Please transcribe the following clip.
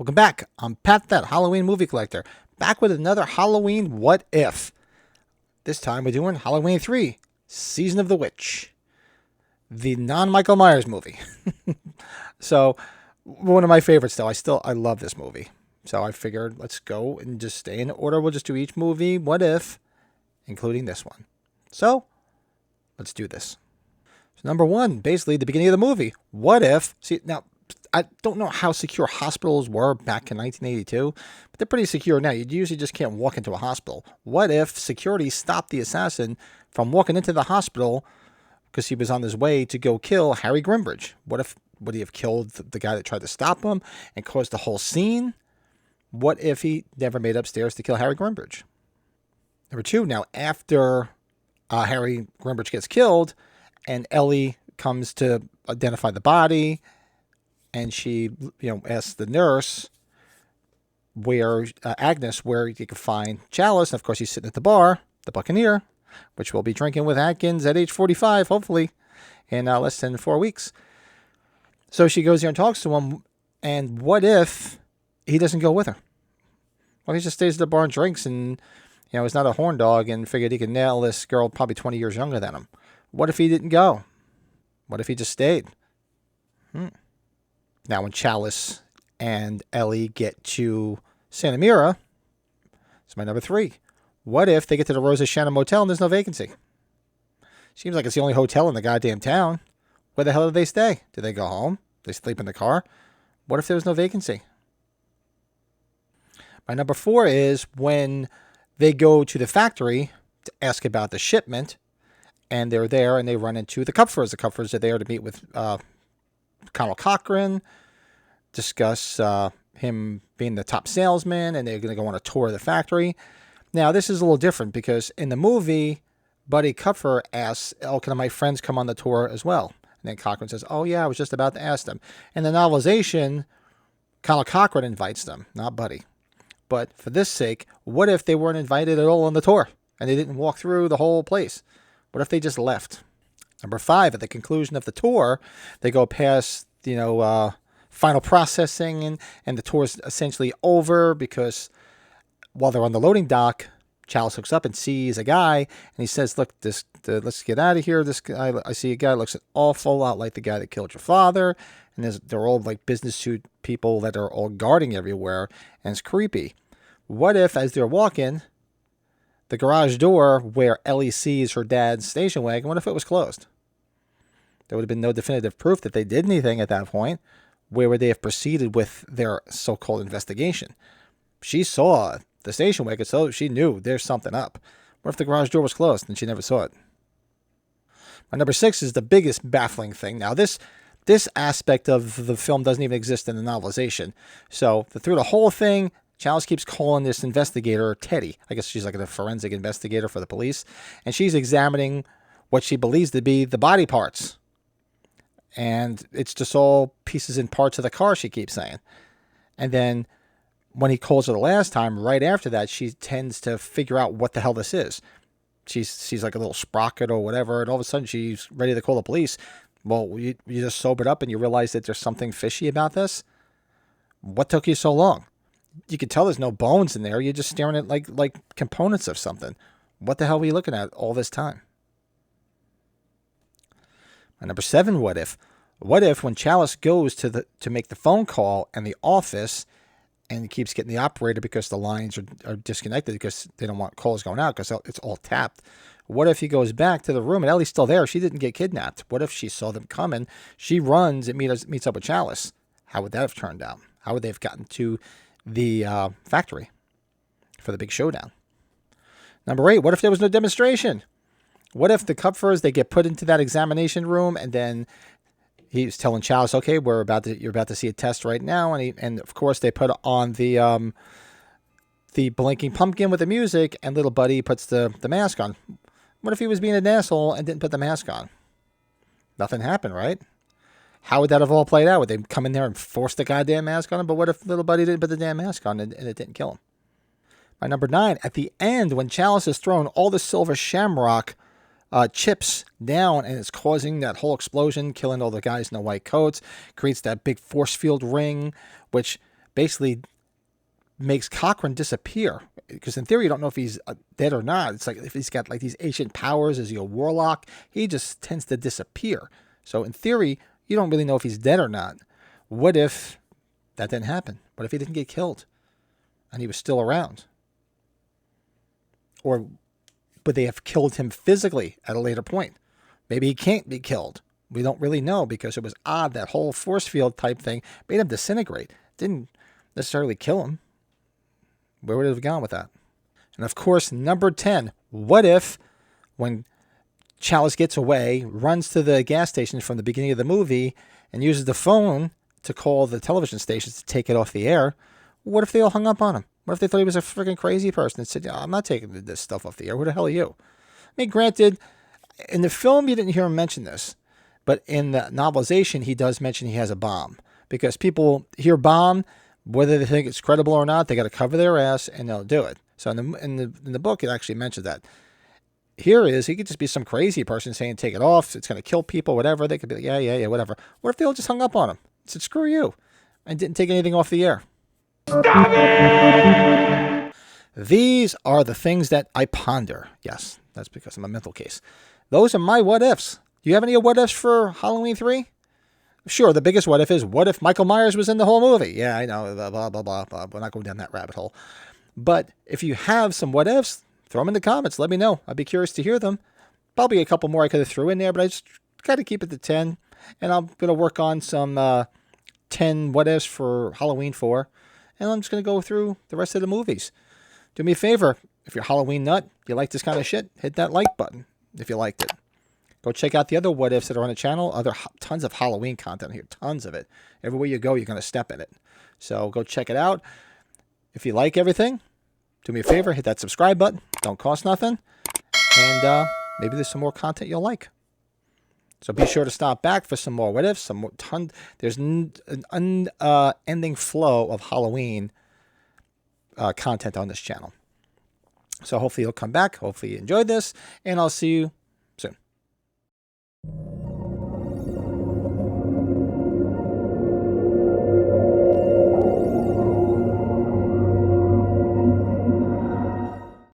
Welcome back. I'm Pat, that Halloween movie collector, back with another Halloween What If. This time we're doing Halloween 3, Season of the Witch, the non-Michael Myers movie. So, one of my favorites though. I love this movie. So I figured let's go and just stay in order. We'll just do each movie, What If, including this one. So, let's do this. So number one, basically the beginning of the movie. What if, see now, I don't know how secure hospitals were back in 1982, but they're pretty secure now. You usually just can't walk into a hospital. What if security stopped the assassin from walking into the hospital because he was on his way to go kill Harry Grimbridge? Would he have killed the guy that tried to stop him and caused the whole scene? What if he never made upstairs to kill Harry Grimbridge? Number two, now after Harry Grimbridge gets killed and Ellie comes to identify the body, and she, asks the nurse Agnes, where you can find Chalice. And of course, he's sitting at the bar, the Buccaneer, which we'll be drinking with Atkins at age 45, hopefully, in less than 4 weeks. So she goes there and talks to him. And what if he doesn't go with her? Well, he just stays at the bar and drinks, and he's not a horn dog, and figured he could nail this girl probably 20 years younger than him. What if he didn't go? What if he just stayed? Now, when Chalice and Ellie get to Santa Mira, it's my number three. What if they get to the Rosa Shannon Motel and there's no vacancy? Seems like it's the only hotel in the goddamn town. Where the hell do they stay? Do they go home? They sleep in the car? What if there was no vacancy? My number four is when they go to the factory to ask about the shipment, and they're there and they run into the Kupfers. The Kupfers are there to meet with Conal Cochran, discuss him being the top salesman, and they're going to go on a tour of the factory. Now, this is a little different because in the movie, Buddy Kupfer asks, can my friends come on the tour as well? And then Cochran says, oh, yeah, I was just about to ask them. In the novelization, Conal Cochran invites them, not Buddy. But for this sake, what if they weren't invited at all on the tour and they didn't walk through the whole place? What if they just left? Number five, at the conclusion of the tour, they go past, final processing, and the tour is essentially over because while they're on the loading dock, Chalice hooks up and sees a guy, and he says, look, let's get out of here. This guy, I see a guy that looks an awful lot like the guy that killed your father, and they're all like business suit people that are all guarding everywhere, and it's creepy. What if, as they're walking, the garage door where Ellie sees her dad's station wagon, what if it was closed? There would have been no definitive proof that they did anything at that point. Where would they have proceeded with their so-called investigation? She saw the station wagon, so she knew there's something up. What if the garage door was closed and she never saw it? My number six is the biggest baffling thing. Now, this aspect of the film doesn't even exist in the novelization. So through the whole thing, Chalice keeps calling this investigator Teddy. I guess she's like a forensic investigator for the police. And she's examining what she believes to be the body parts. And it's just all pieces and parts of the car, she keeps saying. And then when he calls her the last time, right after that, she tends to figure out what the hell this is. She's like a little sprocket or whatever, and all of a sudden she's ready to call the police. Well, you just sobered up and you realize that there's something fishy about this? What took you so long? You can tell there's no bones in there. You're just staring at like components of something. What the hell were you looking at all this time? And number seven, what if? What if when Chalice goes to make the phone call in the office and keeps getting the operator because the lines are disconnected because they don't want calls going out because it's all tapped. What if he goes back to the room and Ellie's still there? She didn't get kidnapped. What if she saw them coming? She runs and meets up with Chalice. How would that have turned out? How would they have gotten to the factory for the big showdown? Number eight, what if there was no demonstration? What if the Kupfers, they get put into that examination room and then he's telling Chalice, okay, you're about to see a test right now. And of course they put on the blinking pumpkin with the music and little Buddy puts the mask on. What if he was being an asshole and didn't put the mask on? Nothing happened, right? How would that have all played out? Would they come in there and force the goddamn mask on him? But what if little Buddy didn't put the damn mask on and it didn't kill him? My number nine, at the end, when Chalice has thrown all the silver shamrock chips down and it's causing that whole explosion, killing all the guys in the white coats, creates that big force field ring, which basically makes Cochran disappear. Because in theory, you don't know if he's dead or not. It's like if he's got like these ancient powers, is he a warlock? He just tends to disappear. So in theory, you don't really know if he's dead or not. What if that didn't happen? What if he didn't get killed and he was still around? Or would they have killed him physically at a later point? Maybe he can't be killed. We don't really know because it was odd. That whole force field type thing made him disintegrate. Didn't necessarily kill him. Where would it have gone with that? And of course, number 10, what if when Challis gets away, runs to the gas station from the beginning of the movie and uses the phone to call the television stations to take it off the air, what if they all hung up on him? What if they thought he was a freaking crazy person and said, I'm not taking this stuff off the air. Who the hell are you? I mean, granted, in the film, you didn't hear him mention this, but in the novelization, he does mention he has a bomb because people hear bomb, whether they think it's credible or not, they got to cover their ass and they'll do it. So in the book, it actually mentions that. Here is, he could just be some crazy person saying, take it off, it's going to kill people, whatever. They could be like, yeah, whatever. What if they all just hung up on him? Said, screw you, and didn't take anything off the air? Stop it! These are the things that I ponder. Yes, that's because I'm a mental case. Those are my what ifs. Do you have any what ifs for Halloween 3? Sure, the biggest what if is, what if Michael Myers was in the whole movie? Yeah, I know, blah, blah, blah, blah. We're not going down that rabbit hole. But if you have some what ifs, throw them in the comments. Let me know. I'd be curious to hear them. Probably a couple more I could have threw in there, but I just got to keep it to 10. And I'm going to work on some 10 what ifs for Halloween 4. And I'm just going to go through the rest of the movies. Do me a favor. If you're a Halloween nut, you like this kind of shit, hit that like button if you liked it. Go check out the other what ifs that are on the channel. Tons of Halloween content here. Tons of it. Everywhere you go, you're going to step in it. So go check it out. If you like everything, do me a favor, hit that subscribe button. Don't cost nothing. And maybe there's some more content you'll like. So be sure to stop back for some more what ifs. There's an unending flow of Halloween content on this channel. So hopefully you'll come back. Hopefully you enjoyed this. And I'll see you